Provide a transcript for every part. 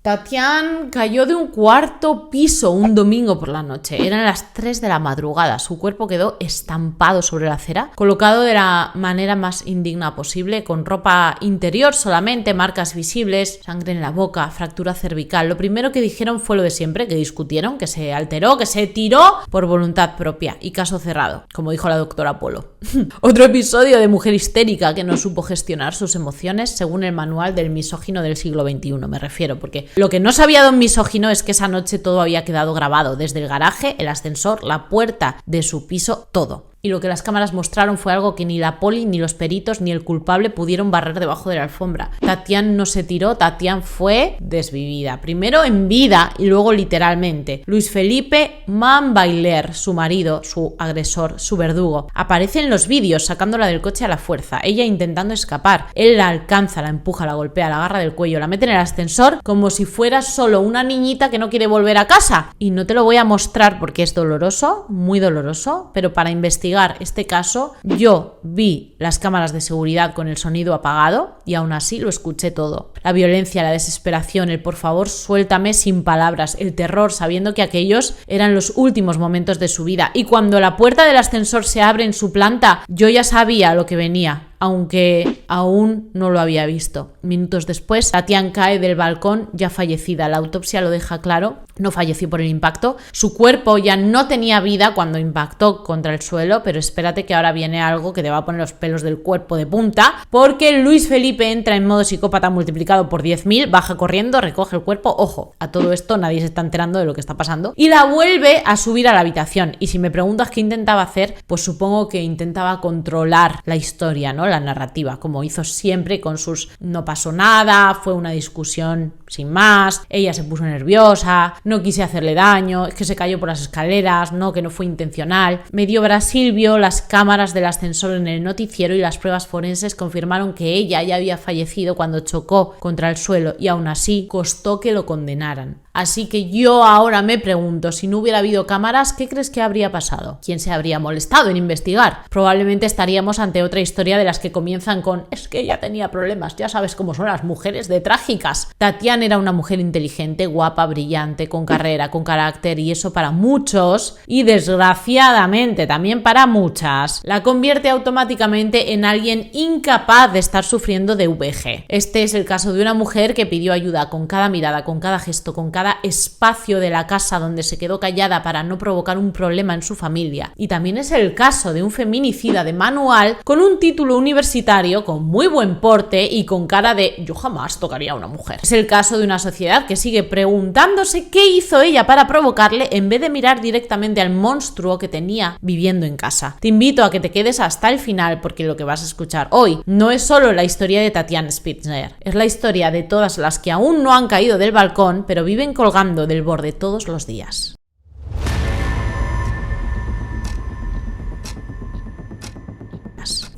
Tatiana cayó de un cuarto piso un domingo por la noche. Eran las 3 de la madrugada. Su cuerpo quedó estampado sobre la acera, colocado de la manera más indigna posible, con ropa interior solamente, marcas visibles, sangre en la boca, fractura cervical. Lo primero que dijeron fue lo de siempre, que discutieron, que se alteró, que se tiró por voluntad propia. Y caso cerrado, como dijo la doctora Polo. Otro episodio de mujer histérica que no supo gestionar sus emociones según el manual del misógino del siglo XXI, me refiero, porque lo que no sabía don misógino es que esa noche todo había quedado grabado, desde el garaje, el ascensor, la puerta de su piso, todo. Y lo que las cámaras mostraron fue algo que ni la poli, ni los peritos, ni el culpable pudieron barrer debajo de la alfombra. Tatiana no se tiró, Tatiana fue desvivida. Primero en vida y luego literalmente. Luis Felipe Manbailer, su marido, su agresor, su verdugo, aparece en los vídeos sacándola del coche a la fuerza, ella intentando escapar. Él la alcanza, la empuja, la golpea, la agarra del cuello, la mete en el ascensor como si fuera solo una niñita que no quiere volver a casa. Y no te lo voy a mostrar porque es doloroso, muy doloroso, pero para investigar este caso, yo vi las cámaras de seguridad con el sonido apagado y aún así lo escuché todo. La violencia, la desesperación, el por favor suéltame sin palabras, el terror sabiendo que aquellos eran los últimos momentos de su vida. Y cuando la puerta del ascensor se abre en su planta, yo ya sabía lo que venía, aunque aún no lo había visto. Minutos después, Tatiana cae del balcón ya fallecida. La autopsia lo deja claro, no falleció por el impacto. Su cuerpo ya no tenía vida cuando impactó contra el suelo, pero espérate que ahora viene algo que te va a poner los pelos del cuerpo de punta, porque Luis Felipe entra en modo psicópata multiplicado por 10.000, baja corriendo, recoge el cuerpo, ojo, a todo esto nadie se está enterando de lo que está pasando, y la vuelve a subir a la habitación. Y si me preguntas qué intentaba hacer, pues supongo que intentaba controlar la historia, ¿no? La narrativa, como hizo siempre con sus no pasó nada, fue una discusión sin más, ella se puso nerviosa, no quise hacerle daño, es que se cayó por las escaleras, no, que no fue intencional. Medio Brasil vio las cámaras del ascensor en el noticiero y las pruebas forenses confirmaron que ella ya había fallecido cuando chocó contra el suelo y aún así costó que lo condenaran. Así que yo ahora me pregunto, si no hubiera habido cámaras, ¿qué crees que habría pasado? ¿Quién se habría molestado en investigar? Probablemente estaríamos ante otra historia de las que comienzan con es que ella tenía problemas, ya sabes cómo son las mujeres de trágicas. Tatiana era una mujer inteligente, guapa, brillante, con carrera, con carácter, y eso para muchos, y desgraciadamente también para muchas, la convierte automáticamente en alguien incapaz de estar sufriendo de VG. Este es el caso de una mujer que pidió ayuda con cada mirada, con cada gesto, con cada espacio de la casa donde se quedó callada para no provocar un problema en su familia. Y también es el caso de un feminicida de manual con un título universitario, con muy buen porte y con cara de yo jamás tocaría a una mujer. Es el caso de una sociedad que sigue preguntándose qué hizo ella para provocarle en vez de mirar directamente al monstruo que tenía viviendo en casa. Te invito a que te quedes hasta el final porque lo que vas a escuchar hoy no es solo la historia de Tatiana Spitzner, es la historia de todas las que aún no han caído del balcón pero viven colgando del borde todos los días.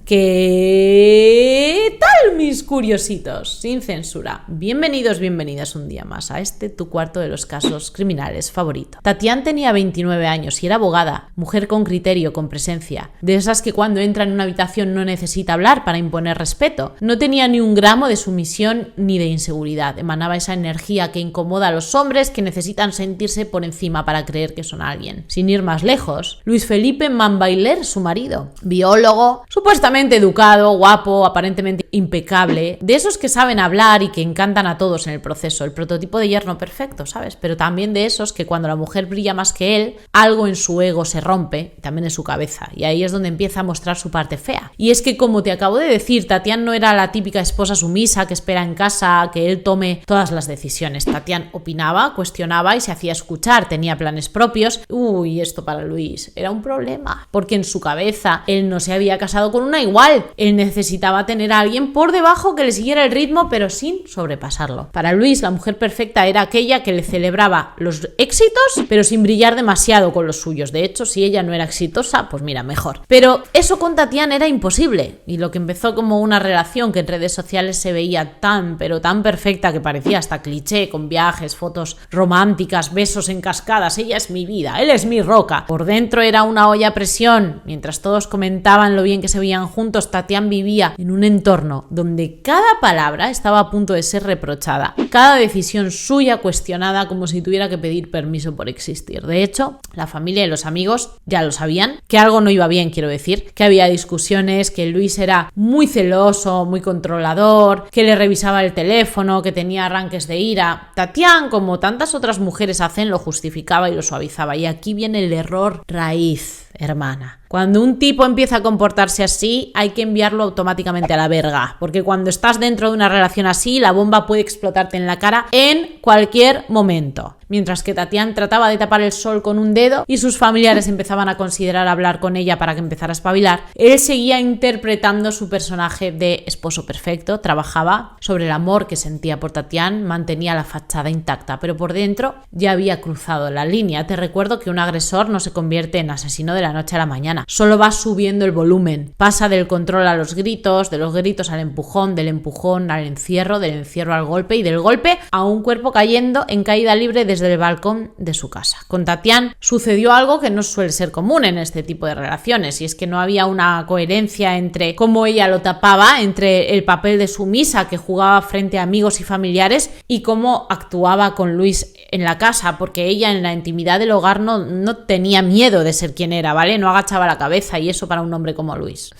¿Qué tal, mis curiositos? Sin censura. Bienvenidos, bienvenidas un día más a tu cuarto de los casos criminales favorito. Tatiana tenía 29 años y era abogada, mujer con criterio, con presencia, de esas que cuando entra en una habitación no necesita hablar para imponer respeto. No tenía ni un gramo de sumisión ni de inseguridad. Emanaba esa energía que incomoda a los hombres que necesitan sentirse por encima para creer que son alguien. Sin ir más lejos, Luis Felipe Manbailer, su marido, biólogo, supuestamente educado, guapo, aparentemente impecable, de esos que saben hablar y que encantan a todos en el proceso, el prototipo de yerno perfecto, ¿sabes? Pero también de esos que cuando la mujer brilla más que él, algo en su ego se rompe, también en su cabeza, y ahí es donde empieza a mostrar su parte fea. Y es que, como te acabo de decir, Tatiana no era la típica esposa sumisa que espera en casa que él tome todas las decisiones. Tatiana opinaba, cuestionaba y se hacía escuchar, tenía planes propios. Uy, esto para Luis era un problema, porque en su cabeza él no se había casado con una igual, él necesitaba tener a alguien por debajo que le siguiera el ritmo pero sin sobrepasarlo. Para Luis la mujer perfecta era aquella que le celebraba los éxitos pero sin brillar demasiado con los suyos. De hecho, si ella no era exitosa, pues mira, mejor. Pero eso con Tatiana era imposible, y lo que empezó como una relación que en redes sociales se veía tan pero tan perfecta que parecía hasta cliché, con viajes, fotos románticas, besos en cascadas, ella es mi vida, él es mi roca, por dentro era una olla a presión. Mientras todos comentaban lo bien que se veían juntos, Tatiana vivía en un entorno donde donde cada palabra estaba a punto de ser reprochada, cada decisión suya cuestionada como si tuviera que pedir permiso por existir. De hecho, la familia y los amigos ya lo sabían, que algo no iba bien, quiero decir, que había discusiones, que Luis era muy celoso, muy controlador, que le revisaba el teléfono, que tenía arranques de ira. Tatiana, como tantas otras mujeres hacen, lo justificaba y lo suavizaba. Y aquí viene el error raíz, hermana. Cuando un tipo empieza a comportarse así, hay que enviarlo automáticamente a la verga, porque cuando estás dentro de una relación así, la bomba puede explotarte en la cara en cualquier momento. Mientras que Tatiana trataba de tapar el sol con un dedo y sus familiares empezaban a considerar hablar con ella para que empezara a espabilar, él seguía interpretando su personaje de esposo perfecto, trabajaba sobre el amor que sentía por Tatiana, mantenía la fachada intacta, pero por dentro ya había cruzado la línea. Te recuerdo que un agresor no se convierte en asesino de la noche a la mañana, solo va subiendo el volumen, pasa del control a los gritos, de los gritos al empujón, del empujón al encierro, del encierro al golpe y del golpe a un cuerpo cayendo en caída libre desde el balcón de su casa. Con Tatiana sucedió algo que no suele ser común en este tipo de relaciones, y es que no había una coherencia entre cómo ella lo tapaba, entre el papel de sumisa que jugaba frente a amigos y familiares y cómo actuaba con Luis en la casa, porque ella en la intimidad del hogar no tenía miedo de ser quien era, ¿vale? No agachaba la cabeza, y eso para un hombre como Luis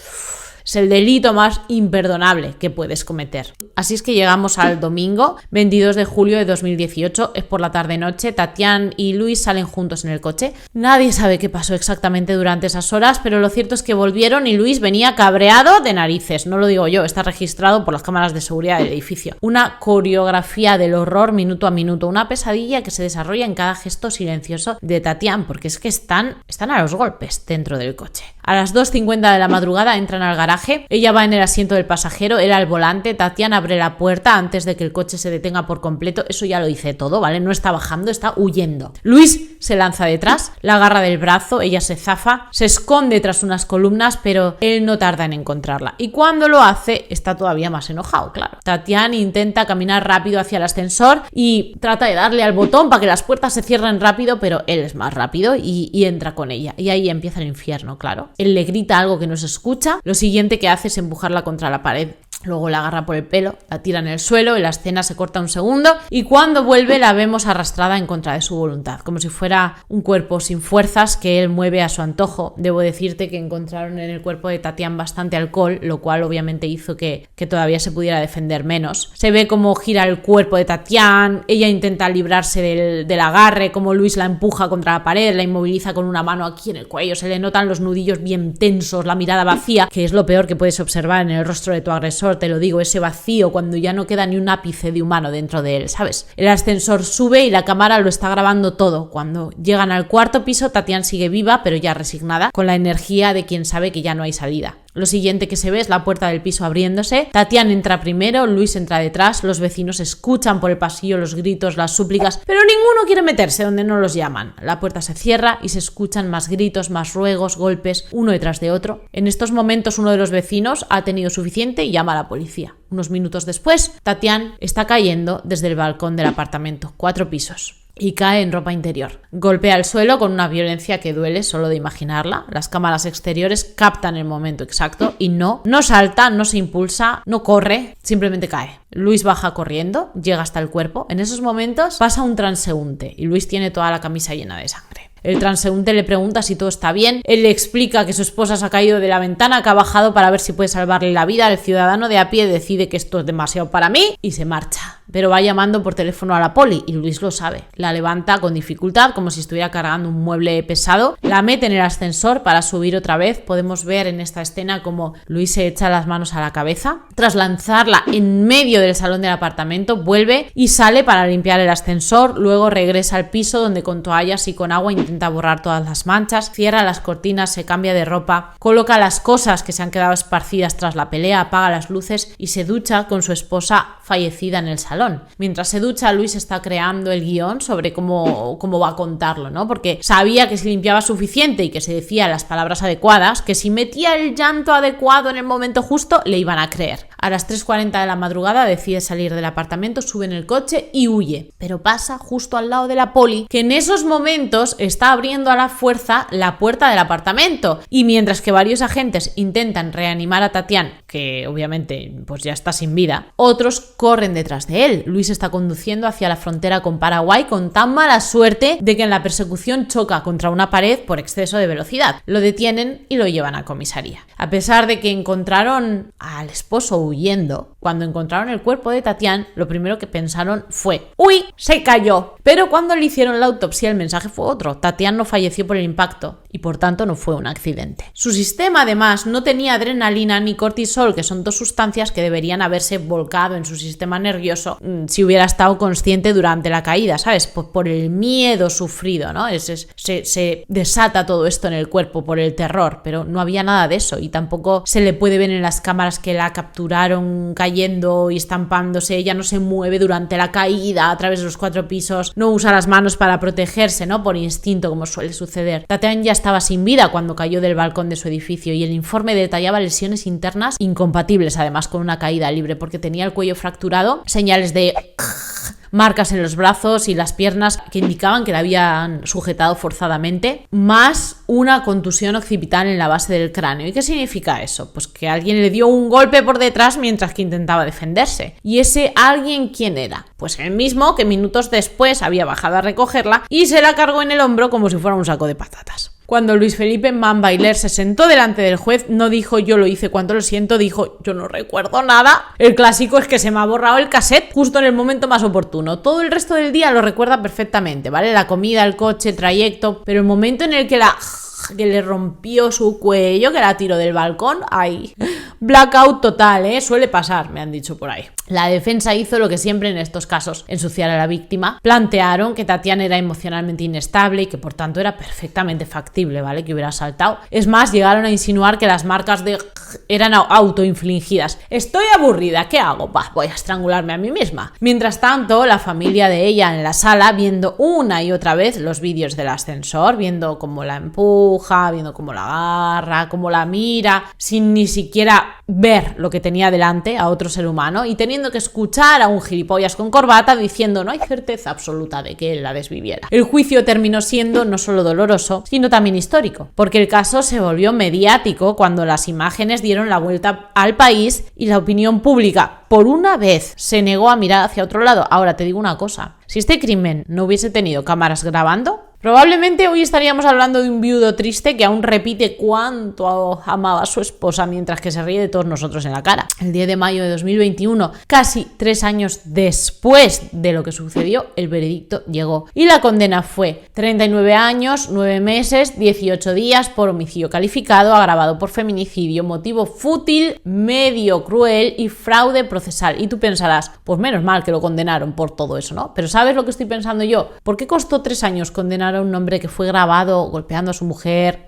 es el delito más imperdonable que puedes cometer. Así es que llegamos al domingo 22 de julio de 2018, es por la tarde-noche. Tatiana y Luis salen juntos en el coche. Nadie sabe qué pasó exactamente durante esas horas, pero lo cierto es que volvieron y Luis venía cabreado de narices. No lo digo yo, está registrado por las cámaras de seguridad del edificio. Una coreografía del horror minuto a minuto, una pesadilla que se desarrolla en cada gesto silencioso de Tatiana, porque es que están a los golpes dentro del coche. A las 2:50 de la madrugada entran al garaje, ella va en el asiento del pasajero, él al volante, Tatiana abre la puerta antes de que el coche se detenga por completo, eso ya lo dice todo, ¿vale? No está bajando, está huyendo. Luis se lanza detrás, la agarra del brazo, ella se zafa, se esconde tras unas columnas, pero él no tarda en encontrarla. Y cuando lo hace, está todavía más enojado, claro. Tatiana intenta caminar rápido hacia el ascensor y trata de darle al botón para que las puertas se cierren rápido, pero él es más rápido y entra con ella. Y ahí empieza el infierno, claro. Él le grita algo que no se escucha, lo siguiente que hace es empujarla contra la pared. Luego la agarra por el pelo, la tira en el suelo y la escena se corta un segundo, y cuando vuelve la vemos arrastrada en contra de su voluntad, como si fuera un cuerpo sin fuerzas que él mueve a su antojo. Debo decirte que encontraron en el cuerpo de Tatiana bastante alcohol, lo cual obviamente hizo que todavía se pudiera defender menos. Se ve cómo gira el cuerpo de Tatiana, ella intenta librarse del agarre, como Luis la empuja contra la pared, la inmoviliza con una mano aquí en el cuello, se le notan los nudillos bien tensos, la mirada vacía, que es lo peor que puedes observar en el rostro de tu agresor. Te lo digo, ese vacío cuando ya no queda ni un ápice de humano dentro de él, ¿sabes? El ascensor sube y la cámara lo está grabando todo. Cuando llegan al cuarto piso, Tatiana sigue viva, pero ya resignada, con la energía de quien sabe que ya no hay salida. Lo siguiente que se ve es la puerta del piso abriéndose. Tatiana entra primero, Luis entra detrás, los vecinos escuchan por el pasillo los gritos, las súplicas, pero ninguno quiere meterse donde no los llaman. La puerta se cierra y se escuchan más gritos, más ruegos, golpes, uno detrás de otro. En estos momentos uno de los vecinos ha tenido suficiente y llama a la policía. Unos minutos después, Tatiana está cayendo desde el balcón del apartamento, 4 pisos. Y cae en ropa interior. Golpea el suelo con una violencia que duele solo de imaginarla. Las cámaras exteriores captan el momento exacto y no salta, no se impulsa, no corre, simplemente cae. Luis baja corriendo, llega hasta el cuerpo. En esos momentos pasa un transeúnte y Luis tiene toda la camisa llena de sangre. El transeúnte le pregunta si todo está bien, él le explica que su esposa se ha caído de la ventana, que ha bajado para ver si puede salvarle la vida. El ciudadano de a pie decide que esto es demasiado para mí y se marcha. Pero va llamando por teléfono a la poli y Luis lo sabe. La levanta con dificultad, como si estuviera cargando un mueble pesado, la mete en el ascensor para subir otra vez. Podemos ver en esta escena como Luis se echa las manos a la cabeza. Tras lanzarla en medio del salón del apartamento, vuelve y sale para limpiar el ascensor, luego regresa al piso donde con toallas y con agua intenta borrar todas las manchas, cierra las cortinas, se cambia de ropa, coloca las cosas que se han quedado esparcidas tras la pelea, apaga las luces y se ducha con su esposa fallecida en el salón. Mientras se ducha, Luis está creando el guión sobre cómo va a contarlo, ¿no? Porque sabía que si limpiaba suficiente y que se decía las palabras adecuadas, que si metía el llanto adecuado en el momento justo, le iban a creer. A las 3:40 de la madrugada decide salir del apartamento, sube en el coche y huye. Pero pasa justo al lado de la poli, que en esos momentos está abriendo a la fuerza la puerta del apartamento. Y mientras que varios agentes intentan reanimar a Tatiana, que obviamente pues ya está sin vida, otros corren detrás de él. Luis está conduciendo hacia la frontera con Paraguay con tan mala suerte de que en la persecución choca contra una pared por exceso de velocidad. Lo detienen y lo llevan a comisaría. A pesar de que encontraron al esposo huyendo, cuando encontraron el cuerpo de Tatiana, lo primero que pensaron fue: ¡uy! ¡Se cayó! Pero cuando le hicieron la autopsia el mensaje fue otro. Tatiana no falleció por el impacto y por tanto no fue un accidente. Su sistema además no tenía adrenalina ni cortisol, que son dos sustancias que deberían haberse volcado en su sistema nervioso si hubiera estado consciente durante la caída, ¿sabes? Por el miedo sufrido, ¿no? Se desata todo esto en el cuerpo por el terror, pero no había nada de eso y tampoco se le puede ver en las cámaras que la capturaron cayendo y estampándose. Ella no se mueve durante la caída a través de los 4 pisos, no usa las manos para protegerse, ¿no? Por instinto, como suele suceder. Tatiana ya estaba sin vida cuando cayó del balcón de su edificio y el informe detallaba lesiones internas incompatibles además con una caída libre, porque tenía el cuello fracturado, señales de marcas en los brazos y las piernas que indicaban que la habían sujetado forzadamente, más una contusión occipital en la base del cráneo. ¿Y qué significa eso? Pues que alguien le dio un golpe por detrás mientras que intentaba defenderse. ¿Y ese alguien quién era? Pues el mismo que minutos después había bajado a recogerla y se la cargó en el hombro como si fuera un saco de patatas. Cuando Luis Felipe Mann-Bailer se sentó delante del juez, no dijo yo lo hice cuando lo siento, dijo yo no recuerdo nada. El clásico es que se me ha borrado el cassette justo en el momento más oportuno. Todo el resto del día lo recuerda perfectamente, ¿vale? La comida, el coche, el trayecto, pero el momento en el que le rompió su cuello, que la tiró del balcón, ¡ay! Blackout total, ¿eh? Suele pasar, me han dicho por ahí. La defensa hizo lo que siempre en estos casos, ensuciar a la víctima. Plantearon que Tatiana era emocionalmente inestable y que por tanto era perfectamente factible, ¿vale? Que hubiera saltado. Es más, llegaron a insinuar que las marcas de eran autoinfligidas. Estoy aburrida, ¿qué hago? Bah, voy a estrangularme a mí misma. Mientras tanto, la familia de ella en la sala, viendo una y otra vez los vídeos del ascensor, viendo cómo la empuja, viendo cómo la agarra, cómo la mira, sin ni siquiera ver lo que tenía delante a otro ser humano y teniendo que escuchar a un gilipollas con corbata diciendo no hay certeza absoluta de que él la desviviera. El juicio terminó siendo no solo doloroso, sino también histórico, porque el caso se volvió mediático cuando las imágenes dieron la vuelta al país y la opinión pública, por una vez, se negó a mirar hacia otro lado. Ahora te digo una cosa, si este crimen no hubiese tenido cámaras grabando, probablemente hoy estaríamos hablando de un viudo triste que aún repite cuánto amaba a su esposa mientras que se ríe de todos nosotros en la cara. El 10 de mayo de 2021, casi 3 años después de lo que sucedió, el veredicto llegó y la condena fue 39 años, 9 meses, 18 días por homicidio calificado, agravado por feminicidio, motivo fútil, medio cruel y fraude procesal. Y tú pensarás, pues menos mal que lo condenaron por todo eso, ¿no? Pero ¿sabes lo que estoy pensando yo? ¿Por qué costó 3 años condenar a un hombre que fue grabado golpeando a su mujer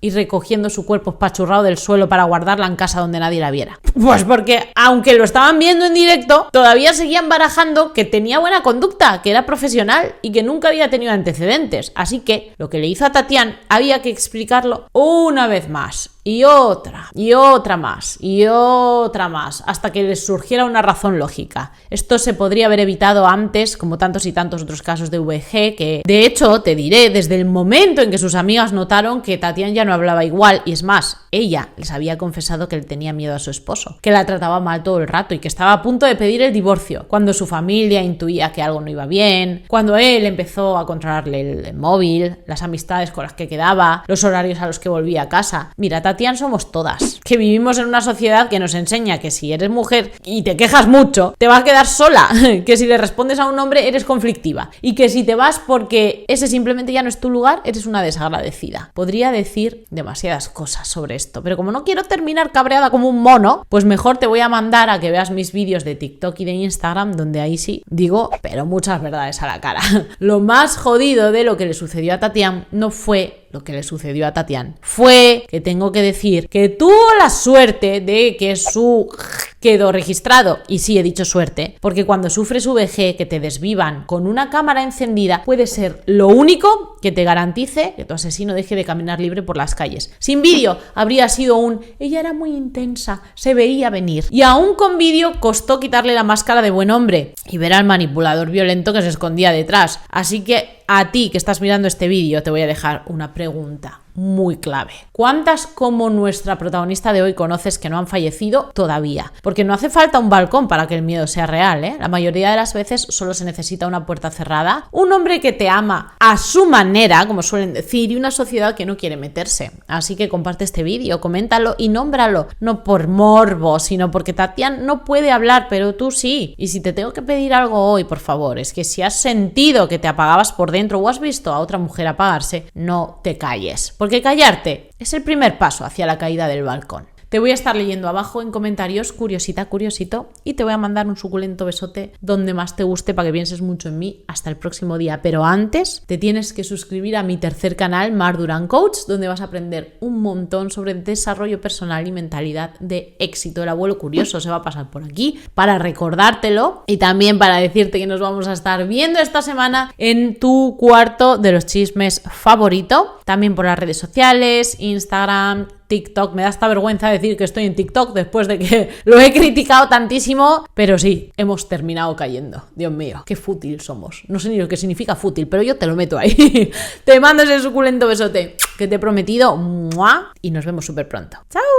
y recogiendo su cuerpo espachurrado del suelo para guardarla en casa donde nadie la viera? Pues porque, aunque lo estaban viendo en directo, todavía seguían barajando que tenía buena conducta, que era profesional y que nunca había tenido antecedentes. Así que lo que le hizo a Tatiana había que explicarlo una vez más. Y otra más, hasta que les surgiera una razón lógica. Esto se podría haber evitado antes, como tantos y tantos otros casos de VG, que de hecho, te diré, desde el momento en que sus amigas notaron que Tatiana ya no hablaba igual, y es más, ella les había confesado que le tenía miedo a su esposo, que la trataba mal todo el rato y que estaba a punto de pedir el divorcio, cuando su familia intuía que algo no iba bien, cuando él empezó a controlarle el móvil, las amistades con las que quedaba, los horarios a los que volvía a casa. Mira, Tatiana somos todas, que vivimos en una sociedad que nos enseña que si eres mujer y te quejas mucho, te vas a quedar sola, que si le respondes a un hombre eres conflictiva y que si te vas porque ese simplemente ya no es tu lugar, eres una desagradecida. Podría decir demasiadas cosas sobre esto, pero como no quiero terminar cabreada como un mono, pues mejor te voy a mandar a que veas mis vídeos de TikTok y de Instagram, donde ahí sí digo, pero muchas verdades a la cara. Lo más jodido de lo que le sucedió a Tatiana no fue lo que le sucedió a Tatiana, fue que tengo que decir que tuvo la suerte de que su quedó registrado. Y sí, he dicho suerte, porque cuando sufres VG, que te desvivan con una cámara encendida, puede ser lo único que te garantice que tu asesino deje de caminar libre por las calles. Sin vídeo habría sido ella era muy intensa, se veía venir. Y aún con vídeo costó quitarle la máscara de buen hombre y ver al manipulador violento que se escondía detrás. Así que a ti que estás mirando este vídeo te voy a dejar una pregunta muy clave. ¿Cuántas como nuestra protagonista de hoy conoces que no han fallecido todavía? Porque no hace falta un balcón para que el miedo sea real, ¿eh? La mayoría de las veces solo se necesita una puerta cerrada, un hombre que te ama a su manera, como suelen decir, y una sociedad que no quiere meterse. Así que comparte este vídeo, coméntalo y nómbralo, no por morbo, sino porque Tatiana no puede hablar, pero tú sí. Y si te tengo que pedir algo hoy, por favor, es que si has sentido que te apagabas por dentro o has visto a otra mujer apagarse, no te calles. Porque callarte es el primer paso hacia la caída del balcón. Te voy a estar leyendo abajo en comentarios, curiosito, y te voy a mandar un suculento besote donde más te guste para que pienses mucho en mí. Hasta el próximo día. Pero antes, te tienes que suscribir a mi tercer canal, Mar Durán Coach, donde vas a aprender un montón sobre desarrollo personal y mentalidad de éxito. El abuelo curioso se va a pasar por aquí para recordártelo y también para decirte que nos vamos a estar viendo esta semana en tu cuarto de los chismes favorito. También por las redes sociales, Instagram, TikTok. Me da esta vergüenza decir que estoy en TikTok después de que lo he criticado tantísimo, pero sí, hemos terminado cayendo. Dios mío, qué fútil somos. No sé ni lo que significa fútil, pero yo te lo meto ahí. Te mando ese suculento besote que te he prometido. ¡Mua! Y nos vemos súper pronto. ¡Chao!